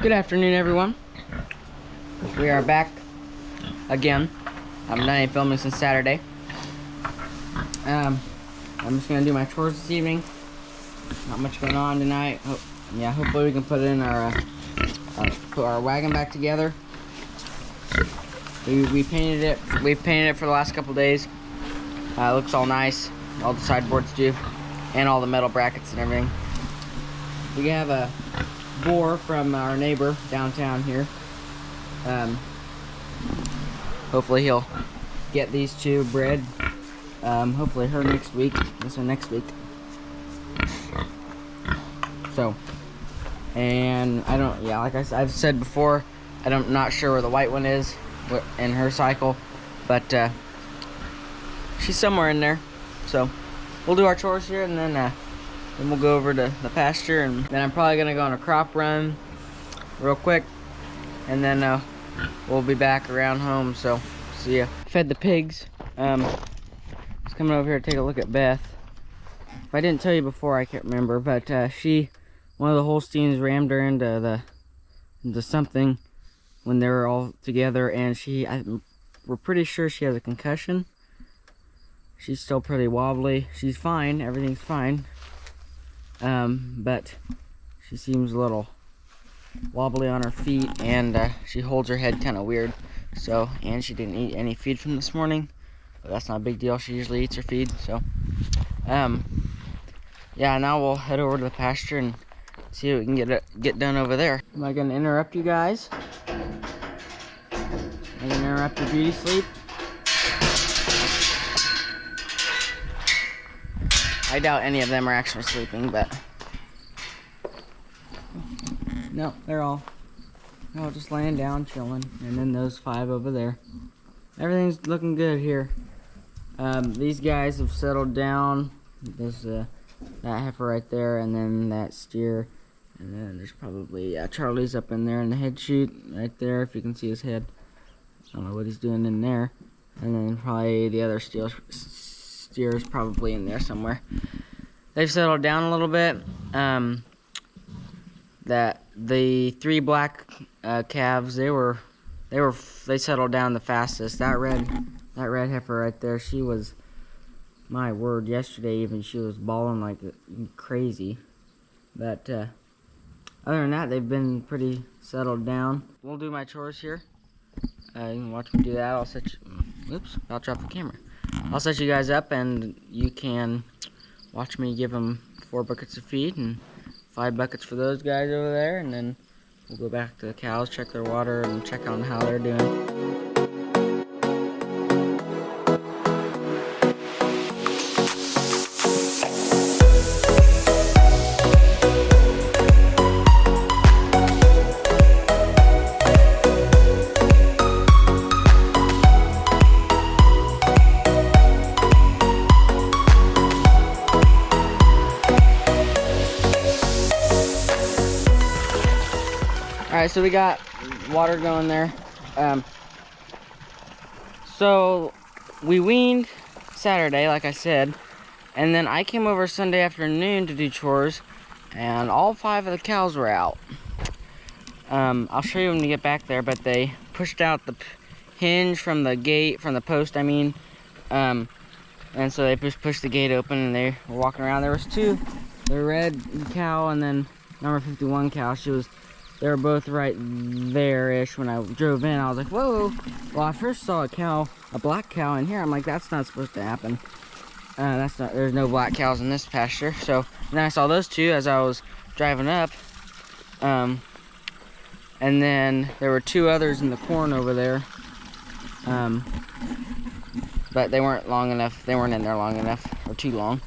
Good afternoon, everyone. We are back again. I haven't done any filming since Saturday. I'm just gonna do my chores this evening. Not much going on tonight. Hopefully we can put in put our wagon back together. We painted it. We've painted it for the last couple days. It looks all nice. All the sideboards do, and all the metal brackets and everything. We have a boar from our neighbor downtown here. Hopefully he'll get these two bred. Hopefully her next week. This one next week. So, and I don't. Yeah, like I've said before, I'm not sure where the white one is in her cycle, but she's somewhere in there. So we'll do our chores here, and then we'll go over to the pasture, and then I'm probably gonna go on a crop run real quick, and then we'll be back around home. So see ya. Fed the pigs. Just coming over here to take a look at Beth. If I didn't tell you before, I can't remember, but one of the Holsteins rammed her into something when they were all together, and we're pretty sure she has a concussion. She's still pretty wobbly. She's fine. Everything's fine. But she seems a little wobbly on her feet, and she holds her head kind of weird. So, and she didn't eat any feed from this morning, but that's not a big deal. She usually eats her feed. So, yeah. Now we'll head over to the pasture and see what we can get done over there. Am I gonna interrupt you guys? Am I gonna interrupt your beauty sleep? I doubt any of them are actually sleeping, but no, they're all just laying down, chilling. And then those 5 over there. Everything's looking good here. These guys have settled down. There's that heifer right there, and then that steer, and then there's probably Charlie's up in there in the head chute right there, if you can see his head. I don't know what he's doing in there. And then probably the other steer's probably in there somewhere. They've settled down a little bit. That the 3 black calves, they settled down the fastest. That red heifer right there, she was, my word, yesterday even she was bawling like crazy. But other than that, they've been pretty settled down. We'll do my chores here. You can watch me do that. I'll set you. Oops, I'll drop the camera. I'll set you guys up, and you can watch me give them 4 buckets of feed and 5 buckets for those guys over there, and then we'll go back to the cows, check their water, and check on how they're doing. Alright, so we got water going there. So we weaned Saturday, like I said, and then I came over Sunday afternoon to do chores, and all 5 of the cows were out. I'll show you when we get back there, but they pushed out the hinge from the gate, from the post, I mean, and so they just pushed the gate open, and they were walking around. There was 2, the red cow and then number 51 cow. They were both right there-ish. When I drove in, I was like, whoa. Well, I first saw a black cow in here. I'm like, that's not supposed to happen. There's no black cows in this pasture. So then I saw those 2 as I was driving up. And then there were 2 others in the corn over there. But they weren't long enough. They weren't in there long enough, or too long,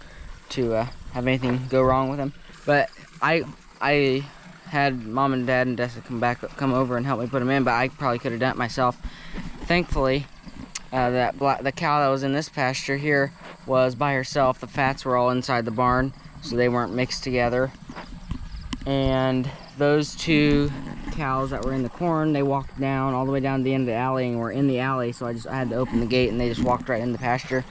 to have anything go wrong with them. But I had Mom and Dad and Dessa come over and help me put them in, but I probably could have done it myself. Thankfully, the cow that was in this pasture here was by herself. The fats were all inside the barn, so they weren't mixed together. And those 2 cows that were in the corn, they walked down all the way down to the end of the alley and were in the alley, so I had to open the gate, and they just walked right in the pasture.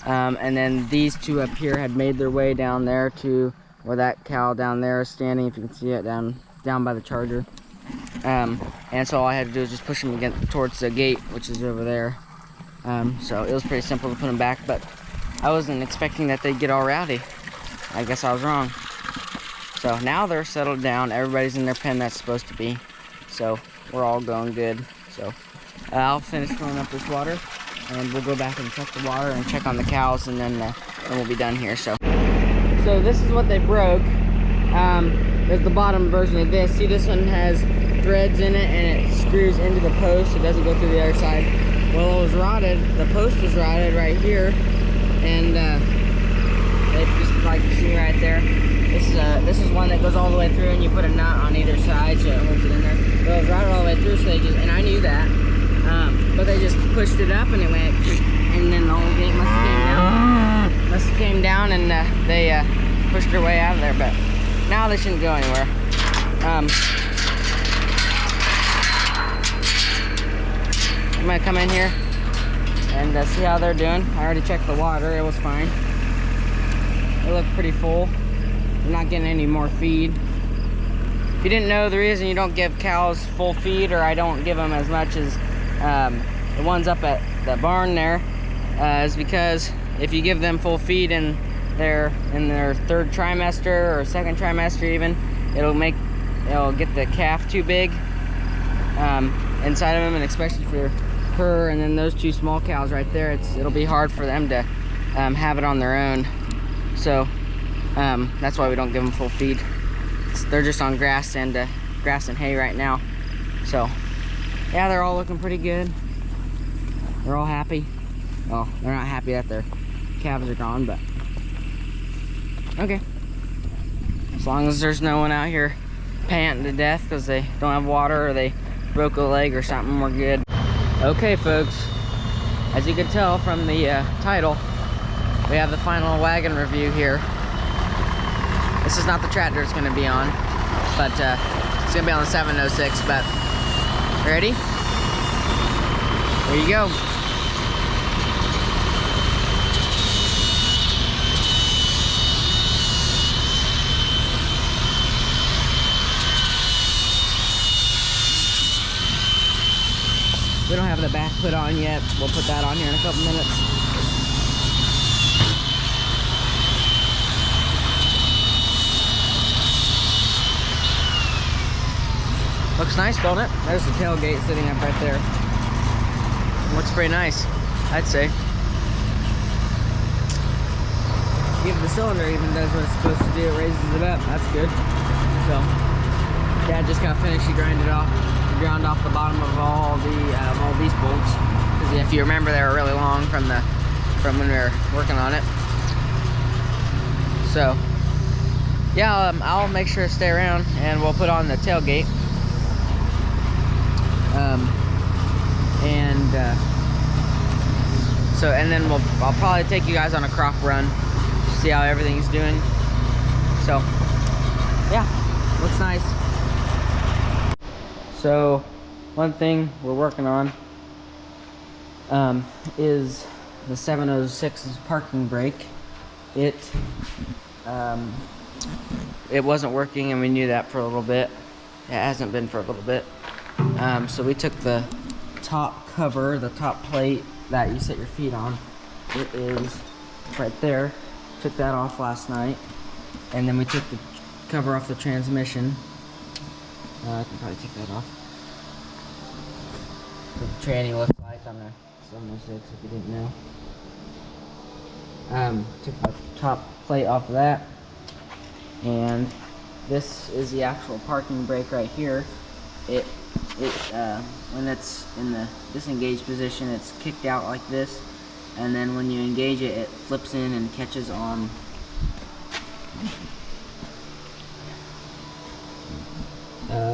And then these 2 up here had made their way down there to where that cow down there is standing, if you can see it down by the charger. And so all I had to do was just push them again towards the gate, which is over there. So it was pretty simple to put them back, but I wasn't expecting that they'd get all rowdy. I guess I was wrong. So now they're settled down. Everybody's in their pen that's supposed to be. So we're all going good. So I'll finish filling up this water, and we'll go back and check the water and check on the cows, and then we'll be done here. So this is what they broke. There's the bottom version of this. See, this one has threads in it, and it screws into the post. It doesn't go through the other side. Well, it was rotted. The post was rotted right here, and they just, like you see right there. This is one that goes all the way through, and you put a nut on either side so it holds it in there. So it was rotted all the way through, so they just, and I knew that, but they just pushed it up, and it went, and then the whole gate must have came down, and they pushed their way out of there. But now they shouldn't go anywhere. I'm gonna come in here and see how they're doing. I already checked the water, it was fine. They look pretty full. They're not getting any more feed. If you didn't know, the reason you don't give cows full feed, or I don't give them as much as the ones up at the barn there, is because if you give them full feed in their third trimester or second trimester even, it'll get the calf too big inside of them, and especially for her and then those two small cows right there, it'll be hard for them to have it on their own. So that's why we don't give them full feed. They're just on grass and hay right now. So yeah, they're all looking pretty good. They're all happy. Well, they're not happy that their calves are gone, but okay. As long as there's no one out here panting to death because they don't have water or they broke a leg or something, we're good. Okay, folks, as you can tell from the title, we have the final wagon review here. This is not the tractor it's going to be on, but it's going to be on the 706. But ready? There you go. We don't have the back put on yet. We'll put that on here in a couple minutes. Looks nice, don't it? There's the tailgate sitting up right there. Looks pretty nice, I'd say. Even the cylinder even does what it's supposed to do. It raises it up. That's good. So, Dad just got finished. He ground off the bottom of all these bolts, because if you remember, they were really long from when we were working on it. So yeah, I'll make sure to stay around, and we'll put on the tailgate. And then I'll probably take you guys on a crop run, see how everything's doing. So yeah, looks nice. So one thing we're working on is the 706's parking brake. It wasn't working, and we knew that for a little bit. It hasn't been for a little bit. So we took the top cover, the top plate that you set your feet on. It is right there. Took that off last night, and then we took the cover off the transmission. I can probably take that off. What the tranny looks like on the 706, if you didn't know. Took the top plate off of that, and this is the actual parking brake right here. When it's in the disengaged position, it's kicked out like this, and then when you engage it, it flips in and catches on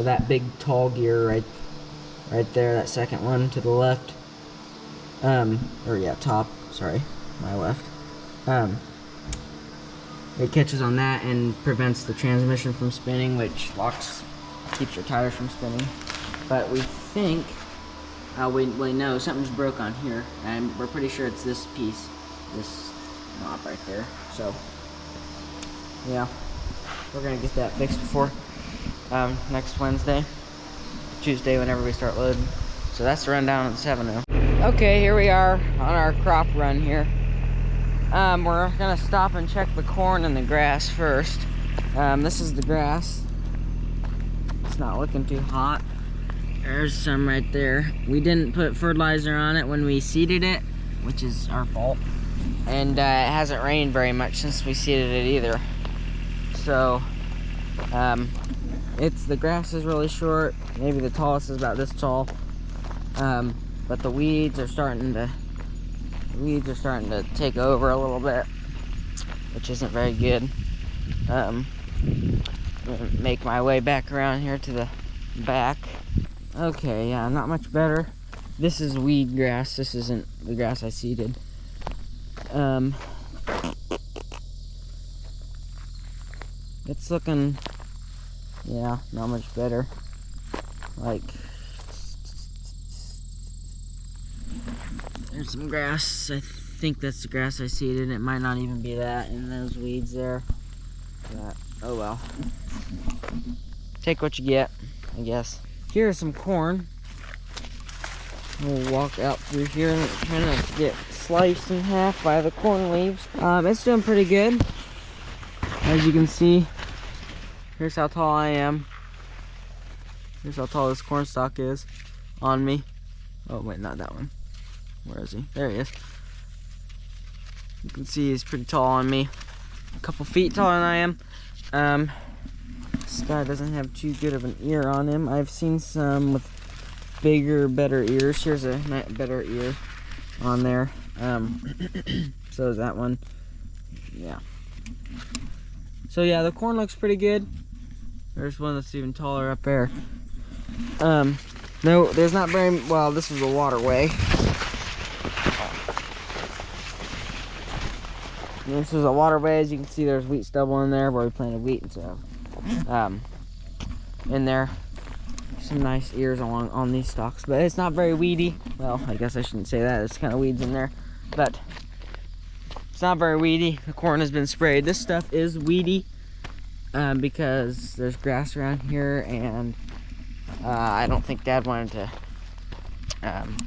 that big tall gear right there, that second one to the left. Top, sorry, my left. It catches on that and prevents the transmission from spinning, which keeps your tires from spinning. But we think, we know something's broke on here, and we're pretty sure it's this piece, this knob right there. So yeah, we're gonna get that fixed before next Wednesday. Tuesday whenever we start loading. So that's the rundown of the 7-0. Okay, here we are on our crop run here. We're gonna stop and check the corn and the grass first. This is the grass. It's not looking too hot. There's some right there. We didn't put fertilizer on it when we seeded it, which is our fault. And it hasn't rained very much since we seeded it either. So, the grass is really short. Maybe the tallest is about this tall. But the weeds are starting to take over a little bit, which isn't very good. I'm gonna make my way back around here to the back. Okay, yeah, not much better. This is weed grass. This isn't the grass I seeded. It's looking, yeah, not much better. Like, there's some grass. I think that's the grass I seeded. It might not even be that in those weeds there. But, oh well. Take what you get, I guess. Here's some corn. We'll walk out through here and kind of get sliced in half by the corn leaves. It's doing pretty good. As you can see, here's how tall I am. Here's how tall this corn stalk is on me. Oh wait, not that one. Where is he? There he is. You can see he's pretty tall on me. A couple feet taller than I am. This guy doesn't have too good of an ear on him. I've seen some with bigger, better ears. Here's a better ear on there. So is that one. Yeah. So yeah, the corn looks pretty good. There's one that's even taller up there. No, there's not very, well, this is a waterway. This is a waterway. As you can see, there's wheat stubble in there where we planted wheat, and so in there, some nice ears on these stalks, but it's not very weedy. Well, I guess I shouldn't say that. There's kind of weeds in there, but it's not very weedy. The corn has been sprayed. This stuff is weedy because there's grass around here, and I don't think Dad wanted to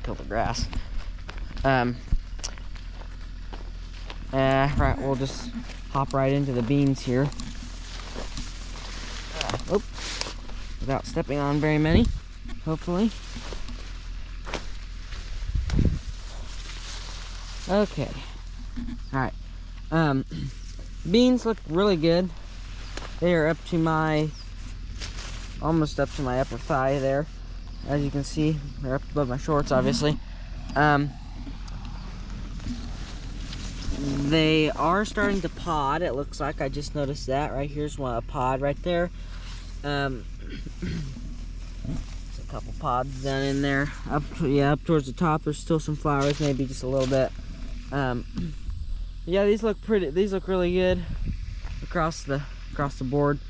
kill the grass. Right, we'll just hop right into the beans here. Without stepping on very many, hopefully. Okay. Alright. Beans look really good. They are up to almost up to my upper thigh there. As you can see, they're up above my shorts, obviously. They are starting to pod, it looks like. I just noticed that. Right here's a pod right there. There's a couple pods down in there. Up towards the top, there's still some flowers, maybe just a little bit. Yeah, these look pretty. These look really good across the board.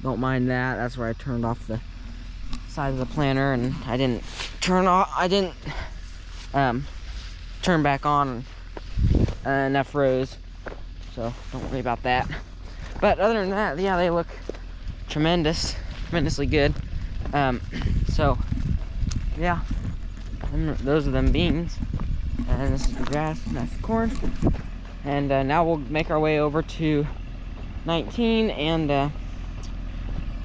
Don't mind that. That's where I turned off the side of the planter, and I didn't turn back on enough rows, so don't worry about that. But other than that, yeah, they look tremendously good. So yeah, and those are them beans, and this is the grass, and that's the corn. And now we'll make our way over to 19, and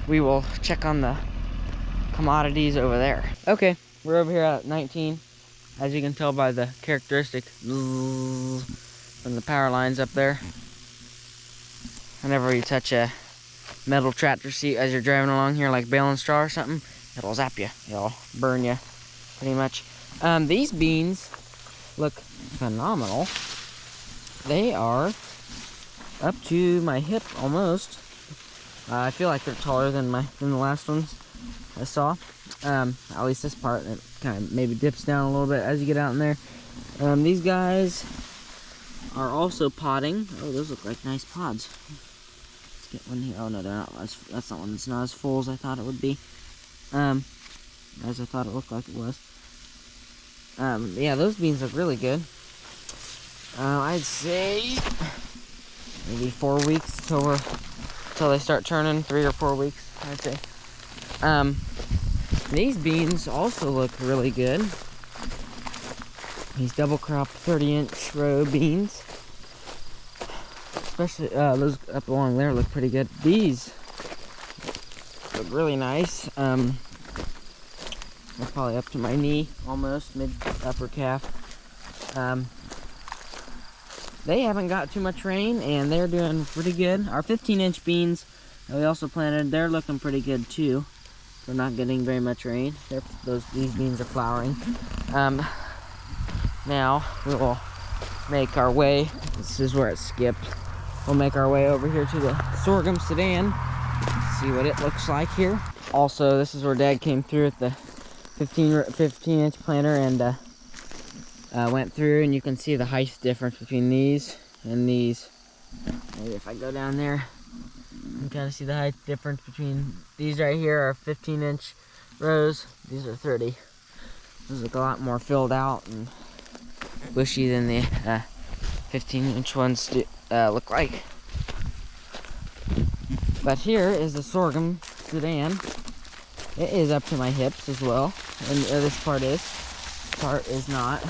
we will check on the commodities over there. Okay, we're over here at 19. As you can tell by the characteristic from the power lines up there. Whenever you touch a metal tractor seat as you're driving along here, like baling straw or something, it'll zap you. It'll burn you, pretty much. These beans look phenomenal. They are up to my hip almost. I feel like they're taller than the last ones I saw. At least this part, it kind of maybe dips down a little bit as you get out in there. These guys are also podding. Oh, those look like nice pods. Let's get one here. Oh no, they're not. That's not one. It's not as full as I thought it would be. As I thought it looked like it was. Yeah, those beans look really good. I'd say maybe 4 weeks till they start turning. 3 or 4 weeks, I'd say. These beans also look really good. These double crop 30-inch row beans. Especially those up along there look pretty good. These look really nice. They're probably up to my knee, almost mid upper calf. They haven't got too much rain, and they're doing pretty good. Our 15-inch beans that we also planted, they're looking pretty good too. They're not getting very much rain. These beans are flowering. Now we will make our way. This is where it skipped. We'll make our way over here to the sorghum sedan. See what it looks like here. Also, this is where Dad came through with the 15-inch planter and went through, and you can see the height difference between these and these. Maybe if I go down there, you can kind of see the height difference between these right here are 15-inch rows. These are 30. These look a lot more filled out and bushy than the 15-inch ones look like. But here is the sorghum sedan. It is up to my hips as well, and this part is not.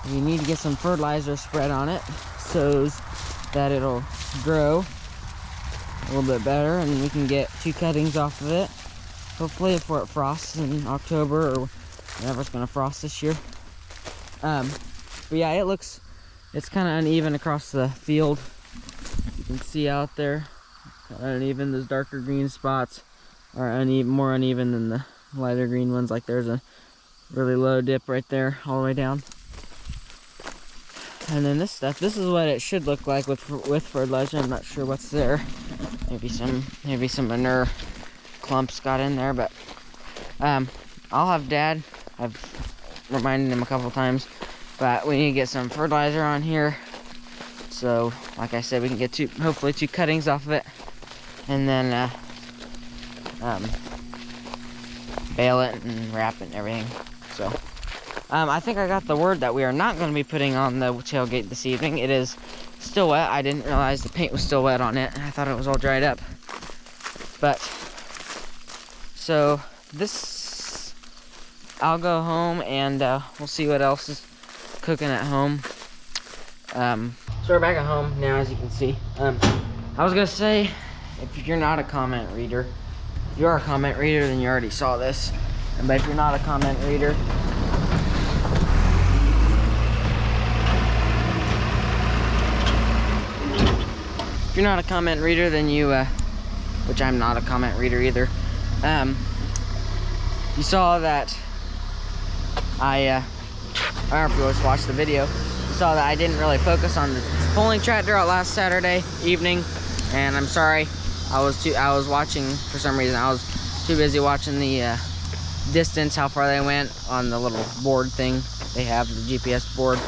You need to get some fertilizer spread on it so that it'll grow a little bit better, and we can get 2 cuttings off of it. Hopefully, before it frosts in October or whenever it's gonna frost this year. But yeah, it's kind of uneven across the field. You can see out there, kind of uneven. Those darker green spots are more uneven than the lighter green ones. Like there's a really low dip right there, all the way down. And then this stuff, this is what it should look like with fertilizer. I'm not sure what's there. Maybe some manure clumps got in there, but I'll have Dad. I've reminded him a couple times, but we need to get some fertilizer on here. So, like I said, we can get hopefully 2 cuttings off of it, and then bale it and wrap it and everything. So. I think I got the word that we are not going to be putting on the tailgate this evening. It is still wet. I didn't realize the paint was still wet on it. I thought it was all dried up. But, so this, I'll go home and we'll see what else is cooking at home. So we're back at home now, as you can see. I was going to say, if you're not a comment reader, if you are a comment reader, then you already saw this. But if you're not a comment reader, if you're not a comment reader, then you, which I'm not a comment reader either, you saw that I don't know if you always watched the video, you saw that I didn't really focus on the pulling tractor out last Saturday evening, and I'm sorry. I was watching, for some reason, I was too busy watching the distance, how far they went on the little board thing they have, the GPS board.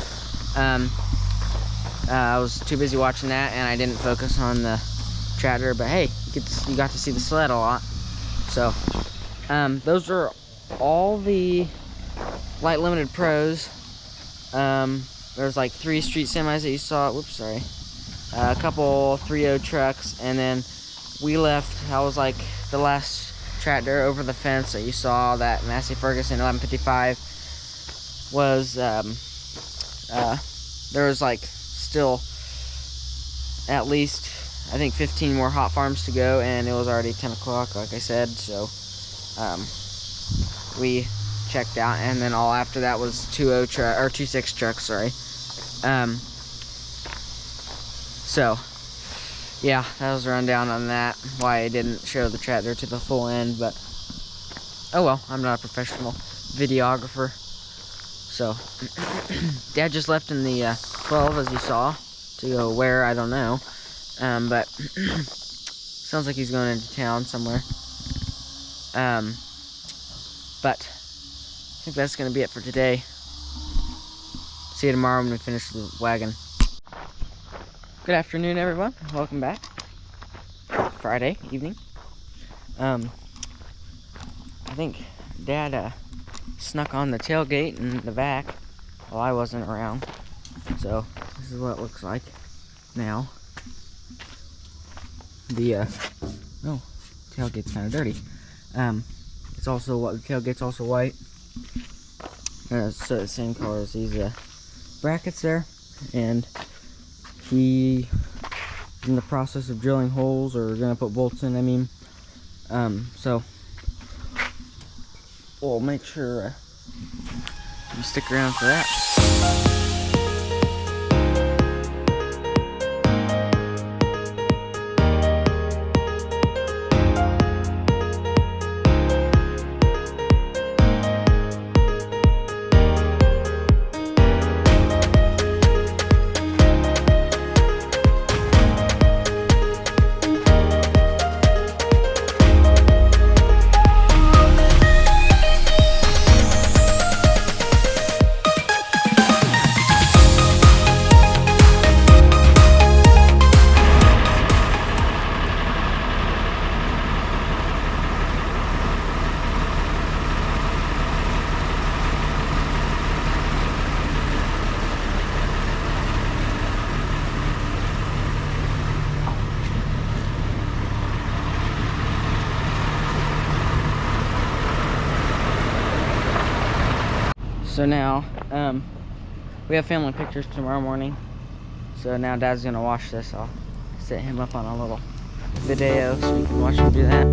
I was too busy watching that, and I didn't focus on the tractor, but hey, you got to see the sled a lot. So, those are all the Light Limited Pros. There's like 3 street semis that you saw, whoops, sorry. A couple 3.0 trucks, and then we left, that was like the last tractor over the fence that you saw, that Massey Ferguson 1155 was, there was like still at least, I think, 15 more hot farms to go, and it was already 10 o'clock, like I said, so we checked out, and then all after that was 2.6 trucks, sorry. So yeah, that was a rundown on that, why I didn't show the tractor to the full end, but oh well, I'm not a professional videographer. So Dad just left in the 12, as you saw, to go where, I don't know, but sounds like he's going into town somewhere. But I think that's gonna be it for today. See you tomorrow when we finish the wagon. Good afternoon, everyone. Welcome back. Friday evening. I think Dad snuck on the tailgate in the back while I wasn't around. So this is what it looks like now. The tailgate's kind of dirty. It's also what the tailgate's also white. So the same color as these brackets there, and he is in the process of drilling holes, or gonna put bolts in, I mean. So we'll make sure you stick around for that. So now, we have family pictures tomorrow morning. So now Dad's gonna wash this. I'll set him up on a little video so you can watch him do that.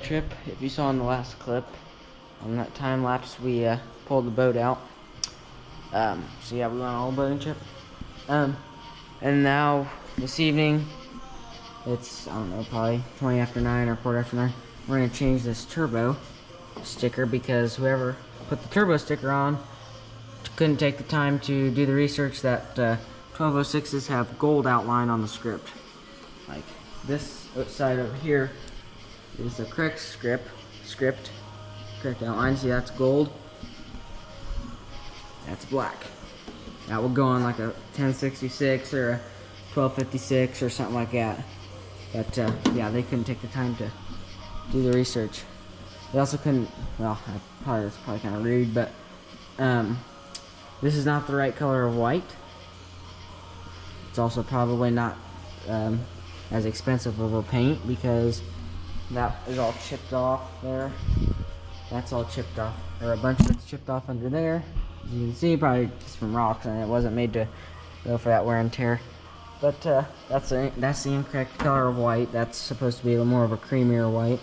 Trip. If you saw in the last clip, on that time lapse, we pulled the boat out. So yeah, we went on a little boating trip. And now this evening, it's, I don't know, probably 20 after 9 or quarter after 9. We're gonna change this turbo sticker because whoever put the turbo sticker on couldn't take the time to do the research that 1206s have gold outline on the script. Like this side over here is the correct script, correct outline. See, that's gold, that's black. That will go on like a 1066 or a 1256 or something like that. But yeah, they couldn't take the time to do the research. They also couldn't, well, that's probably kind of rude, but this is not the right color of white. It's also probably not as expensive of a paint because that is all chipped off there. That's all chipped off, or a bunch that's chipped off under there. As you can see, probably just from rocks, and it wasn't made to go for that wear and tear. But that's the incorrect color of white. That's supposed to be a little more of a creamier white.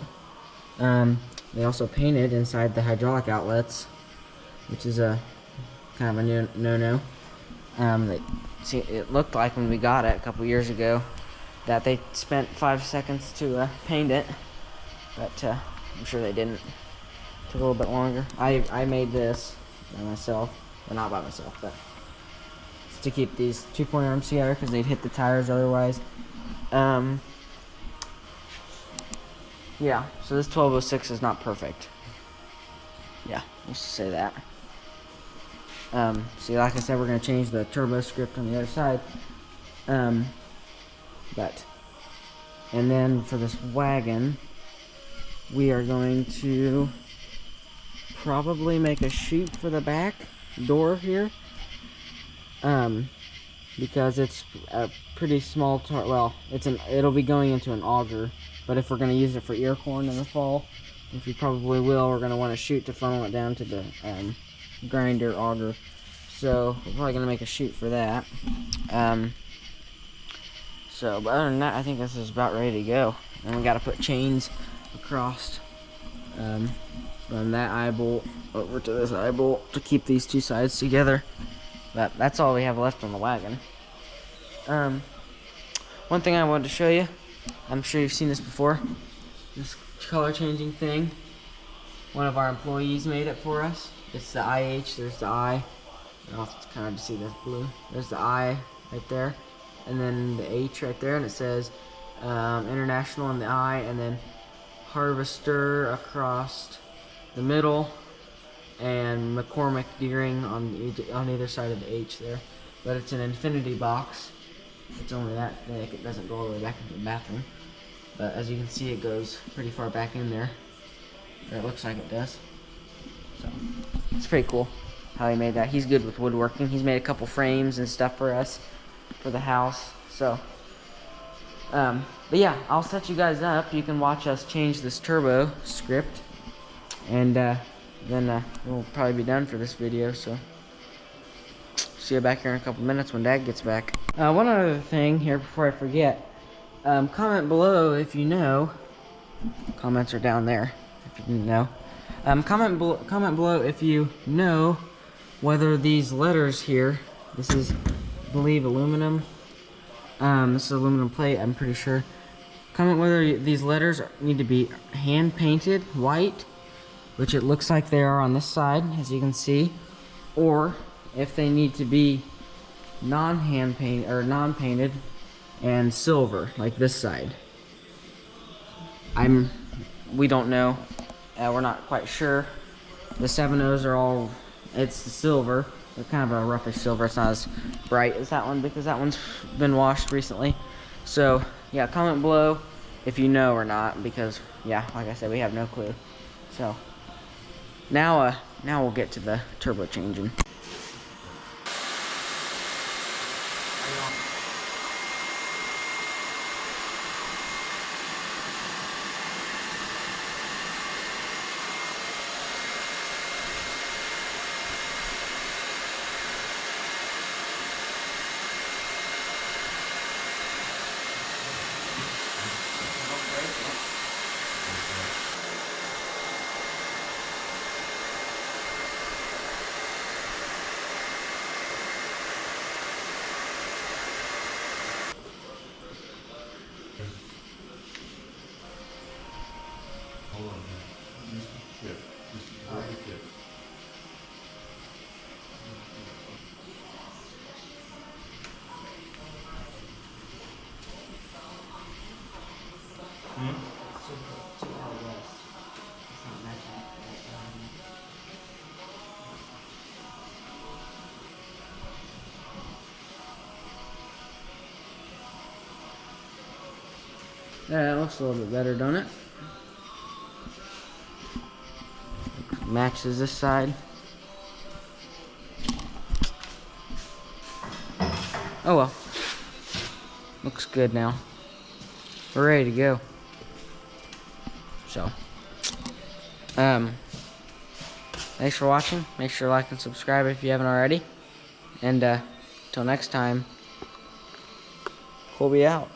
They also painted inside the hydraulic outlets, which is a kind of a no-no. See, it looked like when we got it a couple years ago that they spent 5 seconds to paint it, but I'm sure they didn't. Took a little bit longer. I made this by myself, well, not by myself, but to keep these 2-point arms together because they'd hit the tires otherwise. Yeah, so this 1206 is not perfect. Yeah, let's say that. See, like I said, we're going to change the turbo script on the other side. And then for this wagon, we are going to probably make a chute for the back door here. because it's a pretty small well, it'll be going into an auger, but if we're going to use it for ear corn in the fall, which we probably will, we're going to want a chute to funnel it down to the grinder auger. So we're probably going to make a chute for that. So, but other than that, I think this is about ready to go. And we got to put chains across from that eye bolt over to this eye bolt to keep these two sides together. But that's all we have left on the wagon. One thing I wanted to show you, I'm sure you've seen this before, this color changing thing. One of our employees made it for us. It's the IH, there's the I. It's kind of hard to see that blue. There's the I right there, and then the H right there, and it says International on the I, and then Harvester across the middle, and McCormick Deering on either side of the H there. But it's an infinity box. It's only that thick. It doesn't go all the way back into the bathroom. But as you can see, it goes pretty far back in there. Or it looks like it does. So it's pretty cool how he made that. He's good with woodworking. He's made a couple frames and stuff for us for the house. So but yeah, I'll set you guys up. You can watch us change this turbo script, and then we'll probably be done for this video. So see you back here in a couple minutes when Dad gets back. One other thing here before I forget, comment below if you know. Comments are down there if you didn't know. Comment below if you know whether these letters here, this is, I believe, aluminum. This is aluminum plate, I'm pretty sure. Comment whether these letters need to be hand painted white, which it looks like they are on this side, as you can see, or if they need to be non-hand painted or non-painted and silver, like this side. We don't know. We're not quite sure. The 7.0s are all, it's the silver. They're kind of a roughish silver. It's not as bright as that one because that one's been washed recently. So yeah, comment below if you know or not, because yeah, like I said, we have no clue. So now we'll get to the turbo changing. That looks a little bit better, don't it? Matches this side. Oh well. Looks good now. We're ready to go. So, thanks for watching. Make sure to like and subscribe if you haven't already. And, till next time, Kolbe out.